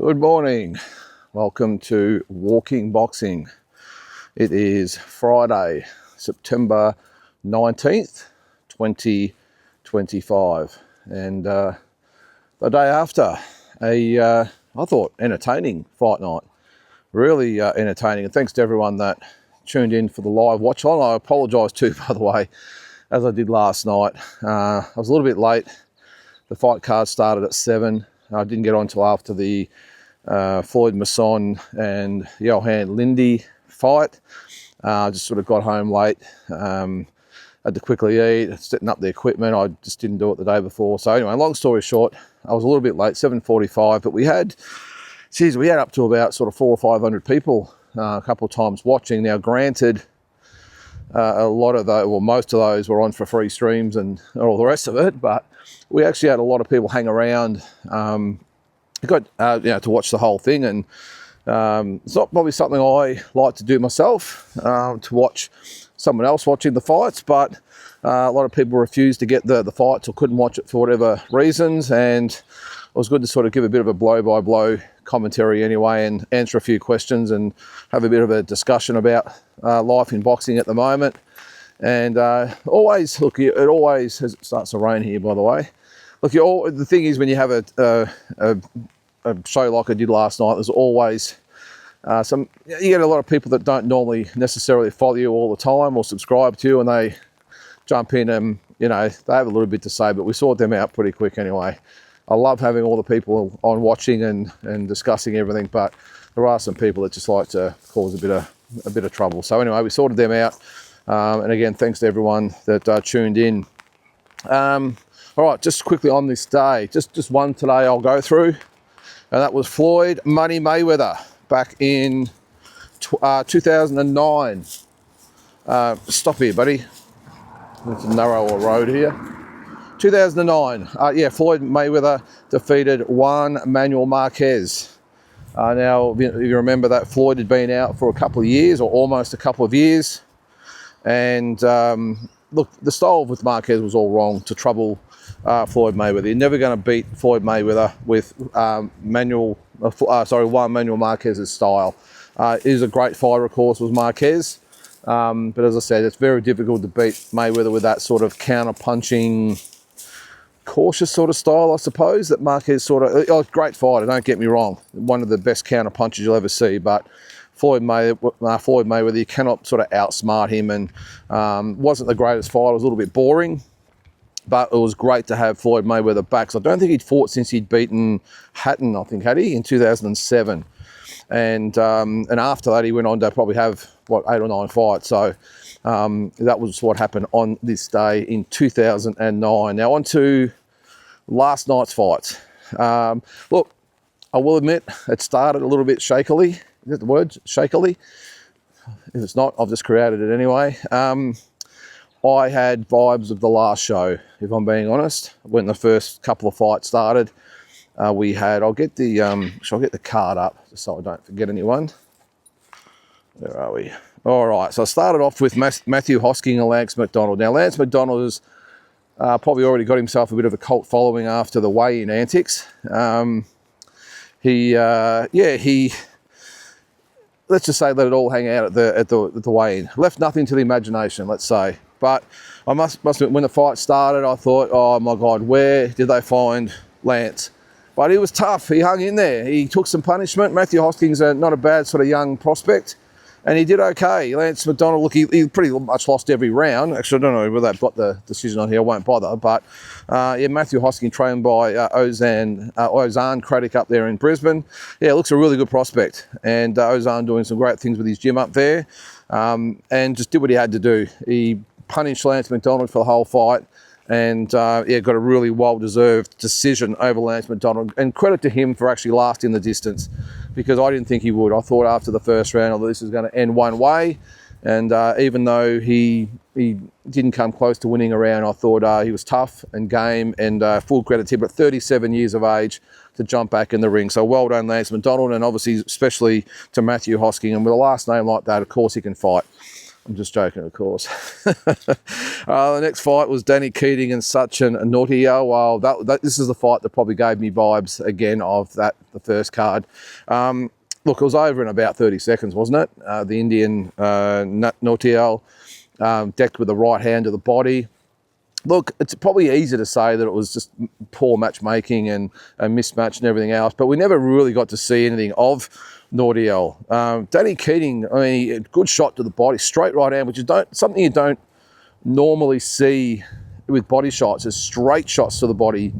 Good morning. Welcome to Walking Boxing. It is Friday, September 19th, 2025. And the day after I thought, entertaining fight night. Really entertaining. And thanks to everyone that tuned in for the live watch on. I apologise too, by the way, as I did last night. I was a little bit late. The fight card started at 7. I didn't get on until after the Floyd Masson and Johan Lindy fight. I just sort of got home late, had to quickly eat, setting up the equipment. I just didn't do it the day before. So anyway, long story short, I was a little bit late, 7:45, but we had up to about sort of 400 or 500 people a couple of times watching. Now granted, a lot of those, well, most of those were on for free streams and all the rest of it, but we actually had a lot of people hang around. Got to watch the whole thing, and it's not probably something I like to do myself, to watch someone else watching the fights, but a lot of people refused to get the fights or couldn't watch it for whatever reasons, and it was good to sort of give a bit of a blow-by-blow commentary anyway and answer a few questions and have a bit of a discussion about life in boxing at the moment. And always, look, it always starts to rain here, by the way. Look, the thing is, when you have a show like I did last night, there's always you get a lot of people that don't normally necessarily follow you all the time or subscribe to you, and they jump in and, they have a little bit to say, but we sort them out pretty quick anyway. I love having all the people on watching and discussing everything, but there are some people that just like to cause a bit of trouble. So anyway, we sorted them out, and again, thanks to everyone that tuned in. All right, just quickly on this day, just one today I'll go through, and that was Floyd Money Mayweather back in 2009. Stop here, buddy. It's a narrower road here. 2009, Floyd Mayweather defeated Juan Manuel Marquez. Now, if you remember that, Floyd had been out for a couple of years, or almost a couple of years, and look, the style with Marquez was all wrong to trouble Floyd Mayweather. You're never going to beat Floyd Mayweather with Juan Manuel Marquez's style. He's a great fighter, of course, was Marquez. But as I said, it's very difficult to beat Mayweather with that sort of counter-punching, cautious sort of style, I suppose, that Marquez great fighter, don't get me wrong. One of the best counter-punches you'll ever see, but Floyd Mayweather, you cannot sort of outsmart him, and wasn't the greatest fighter. It was a little bit boring, but it was great to have Floyd Mayweather back. So I don't think he'd fought since he'd beaten Hatton, I think, had he, in 2007. And after that, he went on to probably have, 8 or 9 fights. So that was what happened on this day in 2009. Now on to last night's fights. Look, I will admit, it started a little bit shakily. Is that the word? Shakily? If it's not, I've just created it anyway. I had vibes of the last show, if I'm being honest. When the first couple of fights started, we had, I'll get the card up just so I don't forget anyone. Where are we? All right, so I started off with Matthew Hosking and Lance McDonald. Now, Lance McDonald has probably already got himself a bit of a cult following after the weigh-in antics. He let's just say let it all hang out at the weigh-in. Left nothing to the imagination, let's say. But I must admit, when the fight started, I thought, oh my God, where did they find Lance? But he was tough. He hung in there. He took some punishment. Matthew Hosking's not a bad sort of young prospect, and he did okay. Lance McDonald, look, he pretty much lost every round. Actually, I don't know whether they've got the decision on here. I won't bother. But Matthew Hosking, trained by Ozan Craddock up there in Brisbane. Yeah, looks a really good prospect. And Ozan doing some great things with his gym up there, and just did what he had to do. He punished Lance McDonald for the whole fight, and got a really well-deserved decision over Lance McDonald. And credit to him for actually lasting the distance, because I didn't think he would. I thought after the first round, although this was going to end one way, and even though he didn't come close to winning a round, I thought he was tough and game, and full credit to him, at 37 years of age, to jump back in the ring. So well done, Lance McDonald, and obviously especially to Matthew Hosking. And with a last name like that, of course he can fight. I'm just joking, of course. The next fight was Danny Keating and Sachin Nortje. Well, this is the fight that probably gave me vibes again of the first card. Look, it was over in about 30 seconds, wasn't it? The Indian Nortje decked with the right hand to the body. Look, it's probably easy to say that it was just poor matchmaking and a mismatch and everything else, but we never really got to see anything of Nortje. Danny Keating, I mean, a good shot to the body, straight right hand, which is something you don't normally see with body shots, is straight shots to the body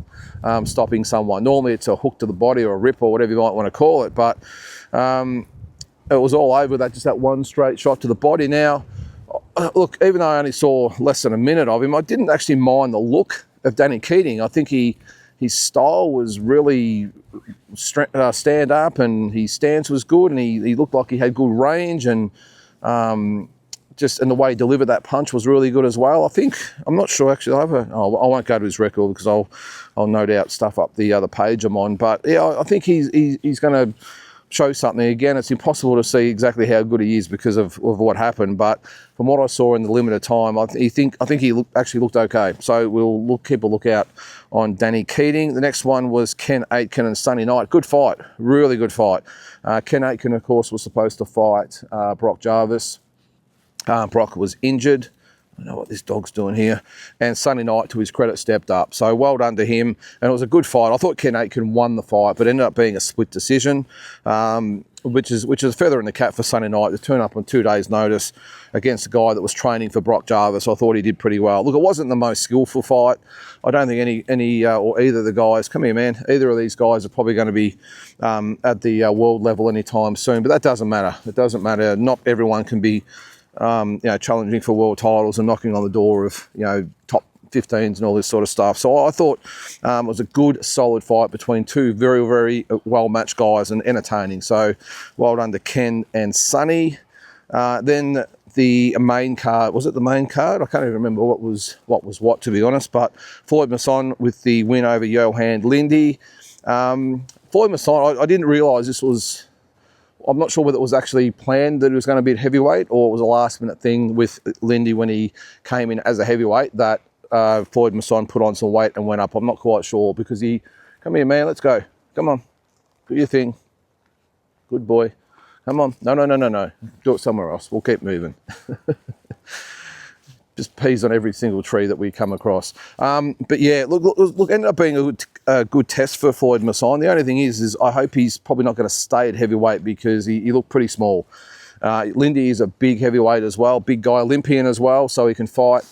stopping someone. Normally it's a hook to the body or a rip or whatever you might want to call it, but it was all over that, just that one straight shot to the body. Now, look, even though I only saw less than a minute of him, I didn't actually mind the look of Danny Keating. I think his style was really stand up, and his stance was good, and he looked like he had good range, and and the way he delivered that punch was really good as well. I'm not sure actually. I won't go to his record because I'll no doubt stuff up the other page I'm on. But yeah, I think he's going to show something. Again, it's impossible to see exactly how good he is because of what happened, but from what I saw in the limited time, I think he actually looked okay. So we'll keep a lookout on Danny Keating. The next one was Ken Aitken and Sonny Knight. Good fight, really good fight. Ken Aitken, of course, was supposed to fight Brock Jarvis. Brock was injured. I don't know what this dog's doing here. And Sonny Knight, to his credit, stepped up. So well done to him. And it was a good fight. I thought Ken Aitken won the fight, but it ended up being a split decision, which is a feather in the cap for Sonny Knight to turn up on 2 days' notice against a guy that was training for Brock Jarvis. I thought he did pretty well. Look, it wasn't the most skillful fight. I don't think any or either of the guys, come here, man, either of these guys are probably going to be at the world level anytime soon. But that doesn't matter. It doesn't matter. Not everyone can be challenging for world titles and knocking on the door of, top 15s and all this sort of stuff. So I thought it was a good, solid fight between two very, very well-matched guys and entertaining. So well done to Ken and Sonny. Then the main card, was it the main card? I can't even remember what was what, to be honest, but Floyd Masson with the win over Johan Lindy. Floyd Masson, I didn't realise this was... I'm not sure whether it was actually planned that it was going to be at heavyweight or it was a last-minute thing with Lindy when he came in as a heavyweight that Floyd Masson put on some weight and went up. I'm not quite sure because come here, man, let's go. Come on, do your thing. Good boy. Come on. No. Do it somewhere else. We'll keep moving. Just peas on every single tree that we come across. But yeah, look, ended up being a good test for Floyd Masson. The only thing is I hope he's probably not going to stay at heavyweight because he looked pretty small. Lindy is a big heavyweight as well, big guy, Olympian as well, so he can fight.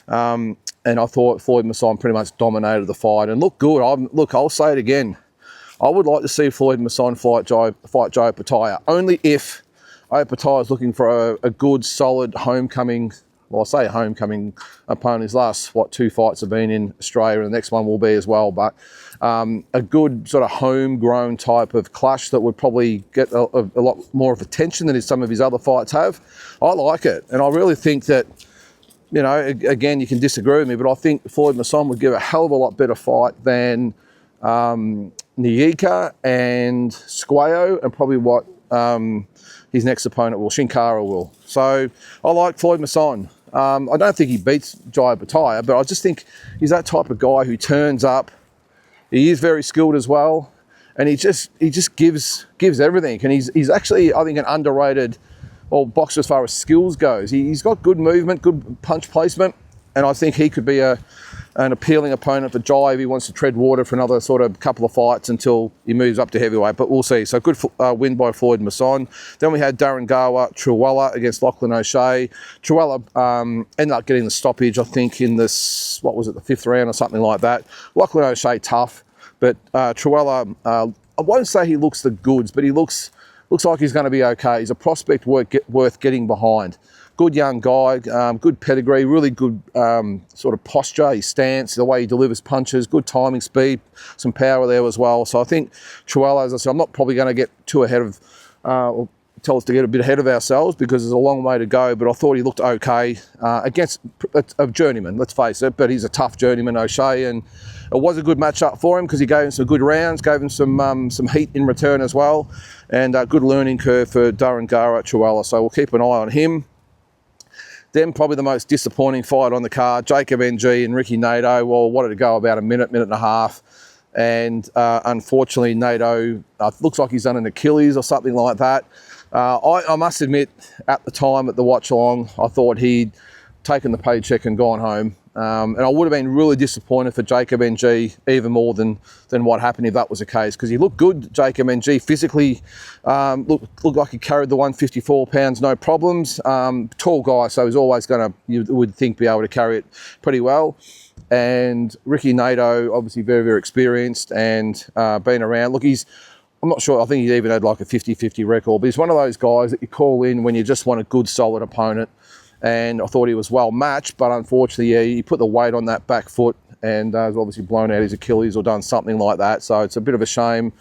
And I thought Floyd Masson pretty much dominated the fight and looked good. I'll say it again. I would like to see Floyd Masson fight Joe Pataia, only if Pataia is looking for a good, solid homecoming. Well, I say homecoming opponent. His last, 2 fights have been in Australia, and the next one will be as well. But a good sort of homegrown type of clash that would probably get a lot more of attention than some of his other fights have. I like it, and I really think that, again, you can disagree with me, but I think Floyd Masson would give a hell of a lot better fight than Nyika and Squayo, and probably what his next opponent will, Sin Cara will. So I like Floyd Masson. I don't think he beats Jai Pataia, but I just think he's that type of guy who turns up. He is very skilled as well, and he just gives everything. And he's actually, I think, an underrated boxer as far as skills goes. He's got good movement, good punch placement, and I think he could be an appealing opponent for Jai if he wants to tread water for another sort of couple of fights until he moves up to heavyweight, but we'll see. So good win by Floyd Masson. Then we had Darren Truella against Lachlan O'Shea. Truella ended up getting the stoppage, I think, in this, the 5th round or something like that. Lachlan O'Shea tough, but Truella, I won't say he looks the goods, but he looks like he's going to be okay. He's a prospect worth getting behind. Good young guy, good pedigree, really good sort of posture, his stance, the way he delivers punches, good timing, speed, some power there as well. So I think Truella, as I said, I'm not probably going to get too ahead of, or tell us to get a bit ahead of ourselves because there's a long way to go, but I thought he looked okay against a journeyman, let's face it, but he's a tough journeyman, O'Shea, and it was a good matchup for him because he gave him some good rounds, gave him some heat in return as well, and a good learning curve for Darren Truella, so we'll keep an eye on him. Then probably the most disappointing fight on the card, Jacob NG and Ricky Nato. Well, what did it go, about a minute and a half? And unfortunately, Nato looks like he's done an Achilles or something like that. I must admit, at the time at the watch along, I thought he'd taken the paycheck and gone home. And I would have been really disappointed for Jacob NG even more than what happened if that was the case, because he looked good, Jacob NG, physically. Looked like he carried the 154 pounds, no problems. Tall guy, so he's always going to, you would think, be able to carry it pretty well. And Ricky Nato, obviously very, very experienced and been around. Look, I'm not sure, I think he even had like a 50-50 record, but he's one of those guys that you call in when you just want a good, solid opponent. And I thought he was well matched, but unfortunately, yeah, he put the weight on that back foot and has obviously blown out his Achilles or done something like that. So it's a bit of a shame.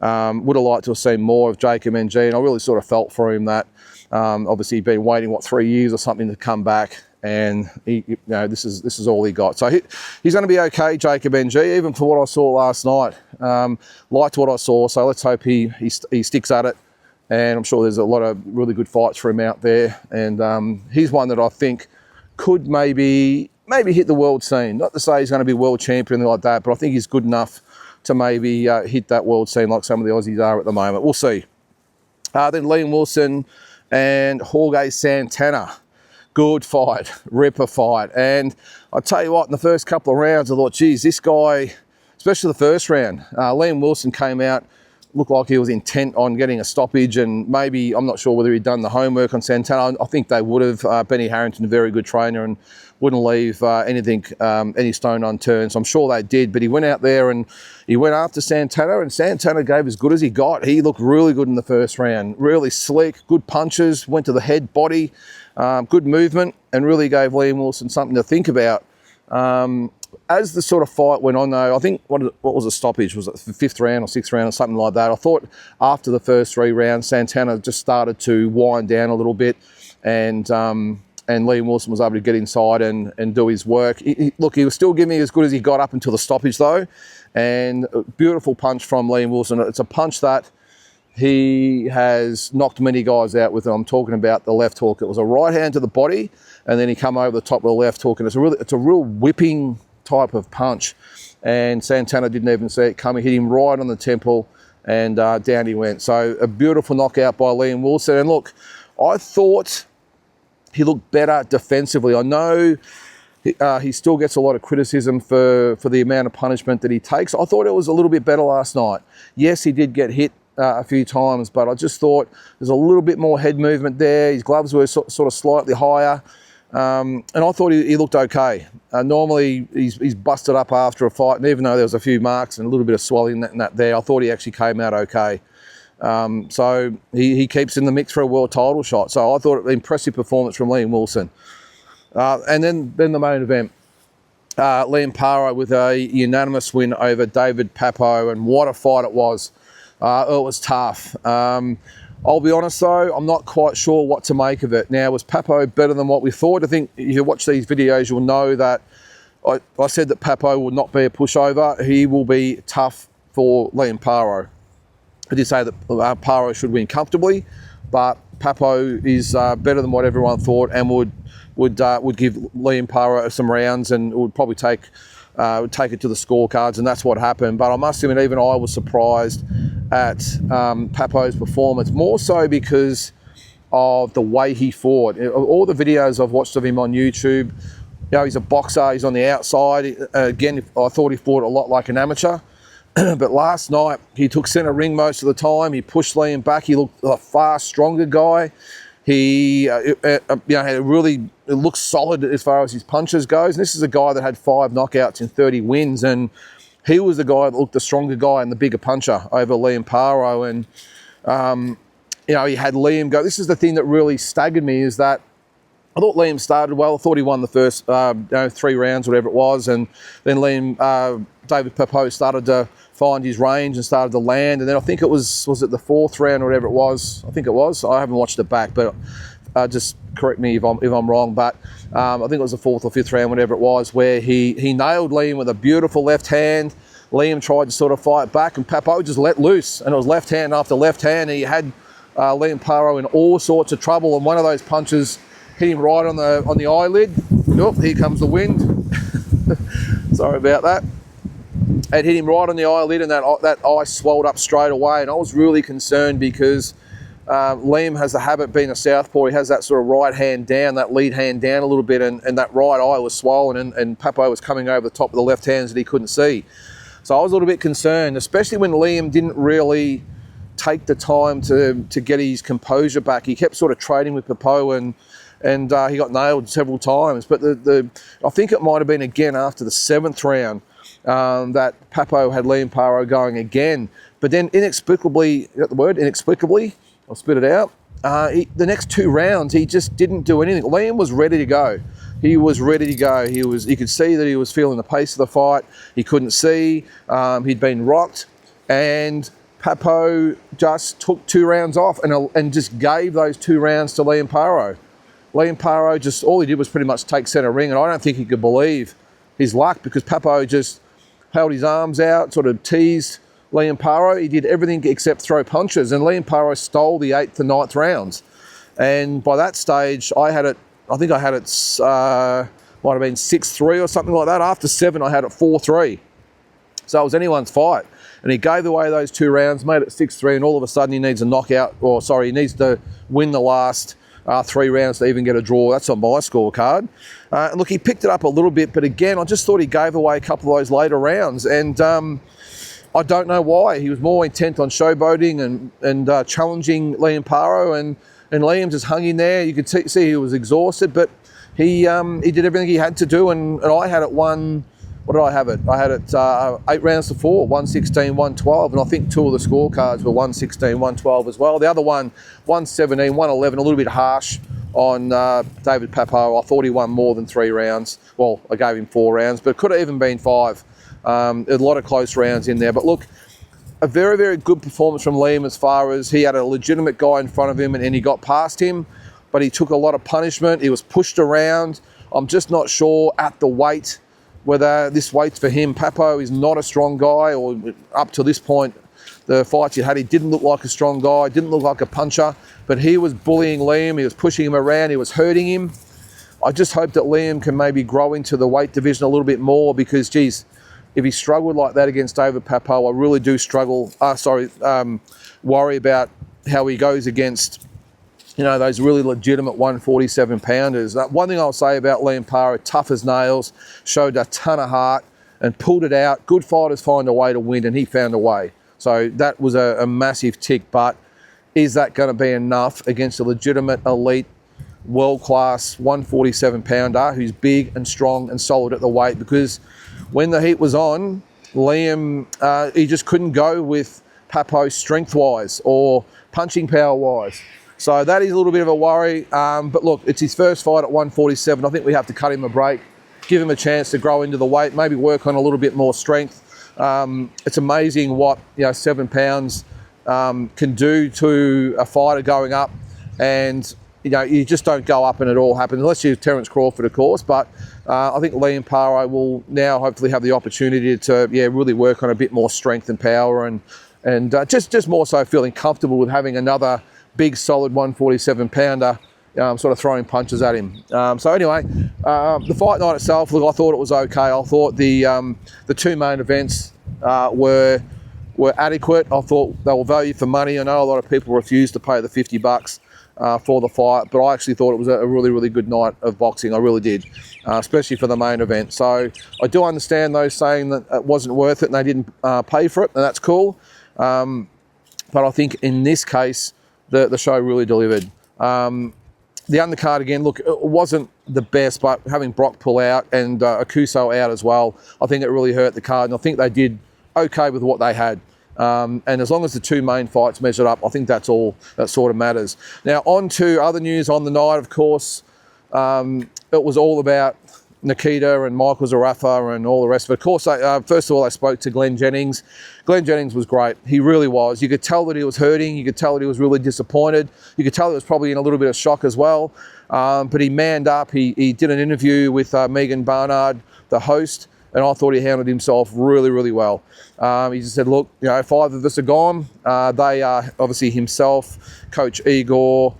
Would have liked to have seen more of Jacob NG, and I really sort of felt for him that obviously he'd been waiting, 3 years or something to come back, and this is all he got. So he's going to be okay, Jacob NG, even for what I saw last night. Liked what I saw, so let's hope he sticks at it. And I'm sure there's a lot of really good fights for him out there. And he's one that I think could maybe hit the world scene. Not to say he's going to be world champion or anything like that, but I think he's good enough to maybe hit that world scene like some of the Aussies are at the moment. We'll see. Then Liam Wilson and Jorge Santana. Good fight, ripper fight. And I tell you what, in the first couple of rounds, I thought, geez, this guy, especially the first round, Liam Wilson came out, looked like he was intent on getting a stoppage, and maybe, I'm not sure whether he'd done the homework on Santana. I think they would have. Benny Harrington, a very good trainer, and wouldn't leave any stone unturned. So I'm sure they did, but he went out there and he went after Santana, and Santana gave as good as he got. He looked really good in the first round, really slick, good punches, went to the head, body, good movement, and really gave Liam Wilson something to think about. As the sort of fight went on, though, I think, what was the stoppage? Was it the 5th round or 6th round or something like that? I thought after the first 3 rounds, Santana just started to wind down a little bit, and Liam Wilson was able to get inside and do his work. He was still giving me as good as he got up until the stoppage, though, and a beautiful punch from Liam Wilson. It's a punch that he has knocked many guys out with. I'm talking about the left hook. It was a right hand to the body, and then he come over the top of the left hook, and it's a real whipping type of punch, and Santana didn't even see it coming. Hit him right on the temple, and down he went. So a beautiful knockout by Liam Wilson. And look, I thought he looked better defensively. I know he still gets a lot of criticism for the amount of punishment that he takes. I thought it was a little bit better last night. Yes, he did get hit a few times, but I just thought there's a little bit more head movement there. His gloves were sort of slightly higher. And I thought he looked okay. Normally he's busted up after a fight, and even though there was a few marks and a little bit of swelling and that there, I thought he actually came out okay. So he keeps in the mix for a world title shot. So I thought it was an impressive performance from Liam Wilson. And then the main event, Liam Paro with a unanimous win over David Papo, and what a fight it was. It was tough. I'll be honest though, I'm not quite sure what to make of it. Now, was Papo better than what we thought? I think if you watch these videos, you'll know that I said that Papo will not be a pushover. He will be tough for Liam Paro. I did say that Paro should win comfortably, but Papo is better than what everyone thought, and would give Liam Paro some rounds, and would probably take it to the scorecards, and that's what happened. But I must admit, even I was surprised at Papo's performance, more so because of the way he fought. All the videos I've watched of him on YouTube, he's a boxer, he's on the outside. Again, I thought he fought a lot like an amateur. But last night, he took centre ring most of the time. He pushed Liam back. He looked a far stronger guy. He had it looks solid as far as his punches goes. And this is a guy that had 5 knockouts in 30 wins, and he was the guy that looked the stronger guy and the bigger puncher over Liam Paro. And he had Liam go. This is the thing that really staggered me, is that I thought Liam started well. I thought he won the first 3 rounds, whatever it was, and then David Papo started to find his range and started to land. And then I think it was it the 4th round or whatever it was? I think it was. I haven't watched it back, but just correct me if I'm wrong. But I think it was the 4th or 5th round, whatever it was, where he nailed Liam with a beautiful left hand. Liam tried to sort of fight back, and Papo just let loose, and it was left hand after left hand. And he had Liam Paro in all sorts of trouble, and one of those punches hit him right on the eyelid. Oh, here comes the wind. Sorry about that. It hit him right on the eyelid, and that eye swelled up straight away. And I was really concerned because Liam has the habit, being a southpaw, he has that sort of right hand down, that lead hand down a little bit, and that right eye was swollen, and Papo was coming over the top of the left hands that he couldn't see. So I was a little bit concerned, especially when Liam didn't really take the time to get his composure back. He kept sort of trading with Papo, and he got nailed several times. But I think it might have been again after the 7th round that Papo had Liam Paro going again. But then inexplicably, you got the word? Inexplicably? I'll spit it out. The next 2 rounds, he just didn't do anything. Liam was ready to go. He was ready to go. You could see that he was feeling the pace of the fight. He couldn't see. He'd been rocked. And Papo just took 2 rounds off and just gave those 2 rounds to Liam Paro. Liam Paro just, all he did was pretty much take centre ring, and I don't think he could believe his luck, because Papo just held his arms out, sort of teased Liam Paro. He did everything except throw punches, and Liam Paro stole the 8th and 9th rounds. And by that stage, I think I had it, might have been 6-3 or something like that. After 7, I had it 4-3. So it was anyone's fight. And he gave away those 2 rounds, made it 6-3, and all of a sudden he needs a knockout, he needs to win the last 3 rounds to even get a draw. That's on my scorecard. And look, he picked it up a little bit, but again, I just thought he gave away a couple of those later rounds. And I don't know why. He was more intent on showboating and challenging Liam Paro, and Liam just hung in there. You could see he was exhausted, but he did everything he had to do, and I had it one. What did I have it? I had it 8 rounds to 4, 116, 112, and I think 2 of the scorecards were 116, 112 as well. The other one, 117, 111, a little bit harsh on David Papo. I thought he won more than 3 rounds. Well, I gave him 4 rounds, but it could have even been 5. A lot of close rounds in there. But look, a very, very good performance from Liam, as far as he had a legitimate guy in front of him and he got past him, but he took a lot of punishment. He was pushed around. I'm just not sure at the weight whether this weight's for him. Papo is not a strong guy, or up to this point, the fights he had, he didn't look like a strong guy, didn't look like a puncher, but he was bullying Liam, he was pushing him around, he was hurting him. I just hope that Liam can maybe grow into the weight division a little bit more, because, geez, if he struggled like that against David Papo, I really do worry about how he goes against, those really legitimate 147 pounders. One thing I'll say about Liam Paro, tough as nails, showed a ton of heart and pulled it out. Good fighters find a way to win, and he found a way. So that was a massive tick, but is that going to be enough against a legitimate, elite, world-class 147 pounder who's big and strong and solid at the weight? Because when the heat was on, Liam, he just couldn't go with Papo strength-wise or punching power-wise. So that is a little bit of a worry. But look, it's his first fight at 147. I think we have to cut him a break, give him a chance to grow into the weight, maybe work on a little bit more strength. It's amazing what 7 pounds can do to a fighter going up, and you just don't go up and it all happens, unless you're Terence Crawford, of course. But I think Liam Paro will now hopefully have the opportunity to really work on a bit more strength and power, and just more so feeling comfortable with having another big, solid 147 pounder sort of throwing punches at him. So anyway, the fight night itself, look, I thought it was okay. I thought the 2 main events were adequate. I thought they were value for money. I know a lot of people refused to pay the $50 for the fight, but I actually thought it was a really, really good night of boxing. I really did, especially for the main event. So I do understand those saying that it wasn't worth it and they didn't pay for it, and that's cool. But I think in this case, the show really delivered. The undercard, again, look, it wasn't the best, but having Brock pull out and Akuso out as well, I think it really hurt the card, and I think they did okay with what they had. And as long as the 2 main fights measured up, I think that's all that sort of matters. Now, on to other news on the night, of course. It was all about Nikita and Michael Zarafa and all the rest of it. Of course, first of all, I spoke to Glenn Jennings. Glenn Jennings was great. He really was. You could tell that he was hurting. You could tell that he was really disappointed. You could tell he was probably in a little bit of shock as well. But he manned up. He did an interview with Megan Barnard, the host, and I thought he handled himself really, really well. He just said, look, 5 of us are gone. They are obviously himself, Coach Igor,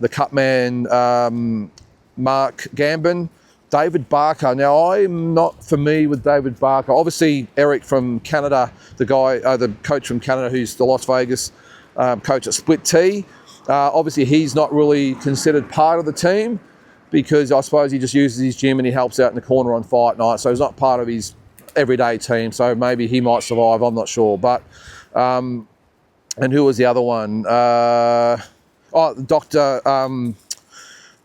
the cut man, Mark Gambin, David Barker. Now, I'm not familiar with David Barker. Obviously, Eric from Canada, the coach from Canada who's the Las Vegas coach at Split T. Obviously, he's not really considered part of the team because I suppose he just uses his gym and he helps out in the corner on fight night. So he's not part of his everyday team. So maybe he might survive. I'm not sure. But, and who was the other one? Dr.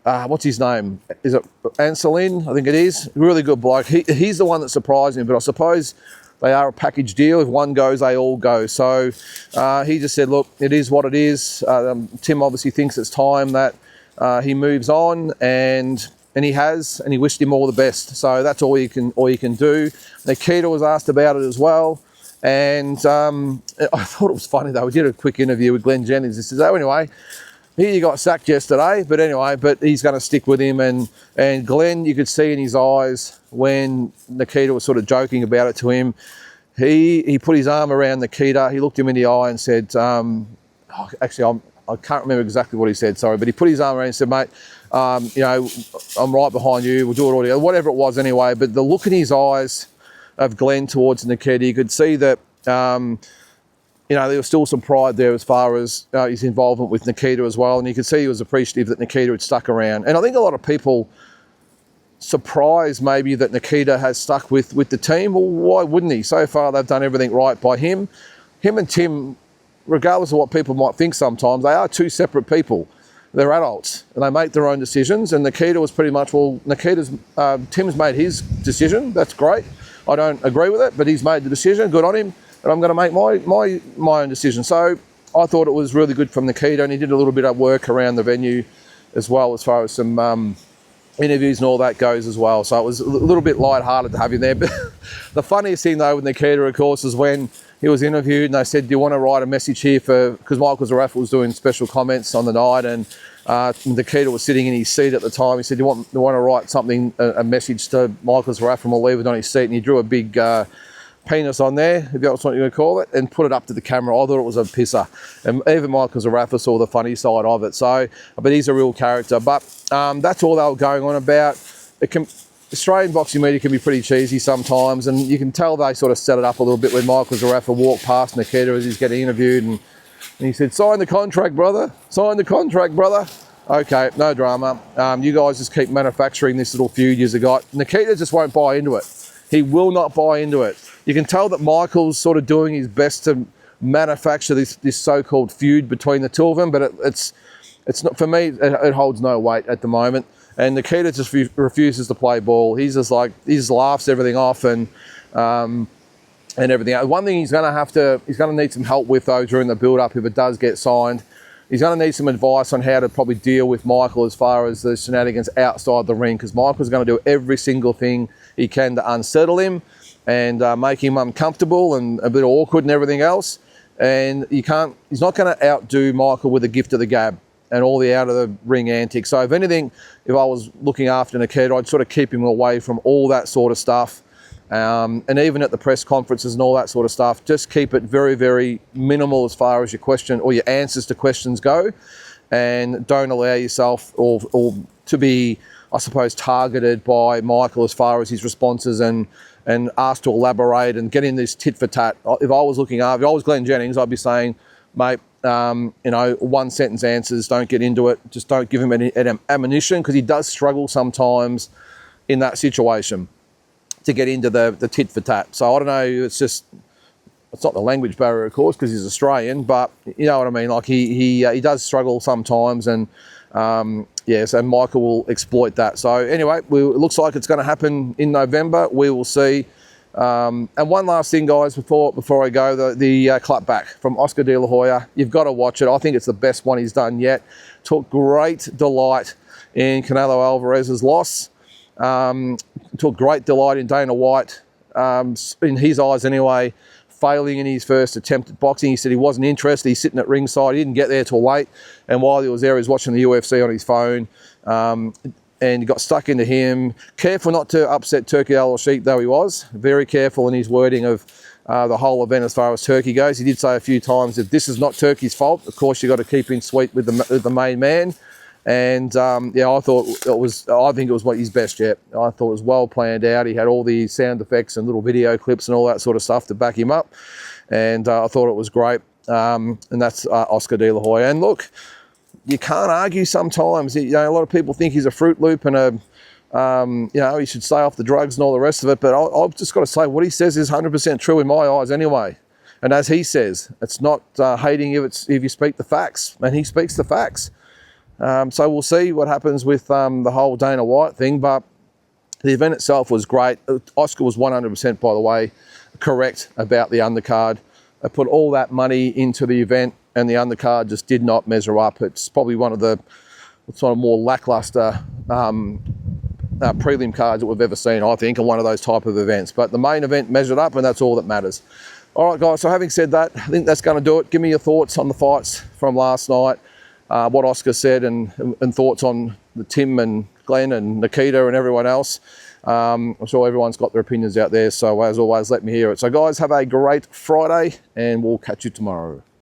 What's his name? Is it Anselin? I think it is. Really good bloke. He's the one that surprised me, but I suppose they are a package deal. If one goes, they all go. So he just said, look, it is what it is. Tim obviously thinks it's time that he moves on, and he has, and he wished him all the best. So that's all you can do. Nikita was asked about it as well. And I thought it was funny though. We did a quick interview with Glenn Jennings. He says, oh, anyway, he got sacked yesterday, but he's going to stick with him. And Glenn, you could see in his eyes when Nikita was sort of joking about it to him, he put his arm around Nikita. He looked him in the eye and said, I can't remember exactly what he said, sorry, but he put his arm around and said, mate, I'm right behind you. We'll do it all together. Whatever it was anyway. But the look in his eyes of Glenn towards Nikita, you could see that, there was still some pride there as far as his involvement with Nikita as well. And you could see he was appreciative that Nikita had stuck around. And I think a lot of people surprised maybe that Nikita has stuck with the team. Well, why wouldn't he? So far, they've done everything right by him. Him and Tim, regardless of what people might think sometimes, they are two separate people. They're adults and they make their own decisions. And Nikita was pretty much, Tim's made his decision. That's great. I don't agree with it, but he's made the decision. Good on him. And I'm going to make my own decision. So I thought it was really good from Nikita, and he did a little bit of work around the venue as well as far as some interviews and all that goes as well. So it was a little bit lighthearted to have him there. But the funniest thing though with Nikita, of course, is when he was interviewed and they said, do you want to write a message here because Michael Zarafa was doing special comments on the night, and Nikita was sitting in his seat at the time. He said, do you want to write something, a message to Michael Zarafa, and we'll leave it on his seat. And he drew a big penis on there, if that's what you would call it, and put it up to the camera. I thought it was a pisser. And even Michael Zarafa saw the funny side of it. So, but he's a real character. But that's all they were going on about. Australian boxing media can be pretty cheesy sometimes, and you can tell they sort of set it up a little bit when Michael Zarafa walked past Nikita as he's getting interviewed, and he said, sign the contract, brother. Sign the contract, brother. Okay, no drama. You guys just keep manufacturing this little feud you've got. Nikita just won't buy into it. He will not buy into it. You can tell that Michael's sort of doing his best to manufacture this so-called feud between the two of them, but it's not, for me, it holds no weight at the moment. And Nikita just refuses to play ball. He just laughs everything off and everything. One thing he's going to need some help with though during the build-up if it does get signed. He's going to need some advice on how to probably deal with Michael as far as the shenanigans outside the ring, because Michael's going to do every single thing he can to unsettle him and make him uncomfortable and a bit awkward and everything else. And he's not going to outdo Michael with a gift of the gab and all the out of the ring antics. So if anything, if I was looking after Nikita, I'd sort of keep him away from all that sort of stuff. And even at the press conferences and all that sort of stuff, just keep it very, very minimal as far as your question or your answers to questions go. And don't allow yourself or to be, I suppose, targeted by Michael as far as his responses and asked to elaborate and get in this tit for tat. If I was Glenn Jennings, I'd be saying, mate, one sentence answers, don't get into it. Just don't give him any ammunition, because he does struggle sometimes in that situation to get into the tit for tat. So I don't know, it's not the language barrier, of course, because he's Australian, but you know what I mean? Like he does struggle sometimes, and so Michael will exploit that. So anyway, it looks like it's going to happen in November. We will see. And one last thing, guys, before I go, the clap back from Oscar De La Hoya. You've got to watch it. I think it's the best one he's done yet. Took great delight in Canelo Alvarez's loss. Took great delight in Dana White, in his eyes anyway, failing in his first attempt at boxing. He said he wasn't interested. He's sitting at ringside. He didn't get there till late. And while he was there, he was watching the UFC on his phone. And he got stuck into him. Careful not to upset Turki Al-Sheikh, though he was. Very careful in his wording of the whole event as far as Turki goes. He did say a few times that this is not Turki's fault. Of course, you've got to keep in sweet with the main man. And yeah, I think it was his best yet. I thought it was well planned out. He had all the sound effects and little video clips and all that sort of stuff to back him up. And I thought it was great. And that's Oscar De La Hoya. And look, you can't argue sometimes. You know, a lot of people think he's a Fruit Loop and you know, he should stay off the drugs and all the rest of it. But I've just got to say, what he says is 100% true in my eyes anyway. And as he says, it's not hating if you speak the facts, and he speaks the facts. So we'll see what happens with the whole Dana White thing. But the event itself was great. Oscar was 100%, by the way, correct about the undercard. They put all that money into the event, and the undercard just did not measure up. It's probably one of the sort of more lackluster prelim cards that we've ever seen, I think, in one of those type of events. But the main event measured up, and that's all that matters. All right, guys, so having said that, I think that's going to do it. Give me your thoughts on the fights from last night, what Oscar said, and thoughts on the Tim and Glenn and Nikita and everyone else. I'm sure everyone's got their opinions out there, so as always, let me hear it. So guys, have a great Friday, and we'll catch you tomorrow.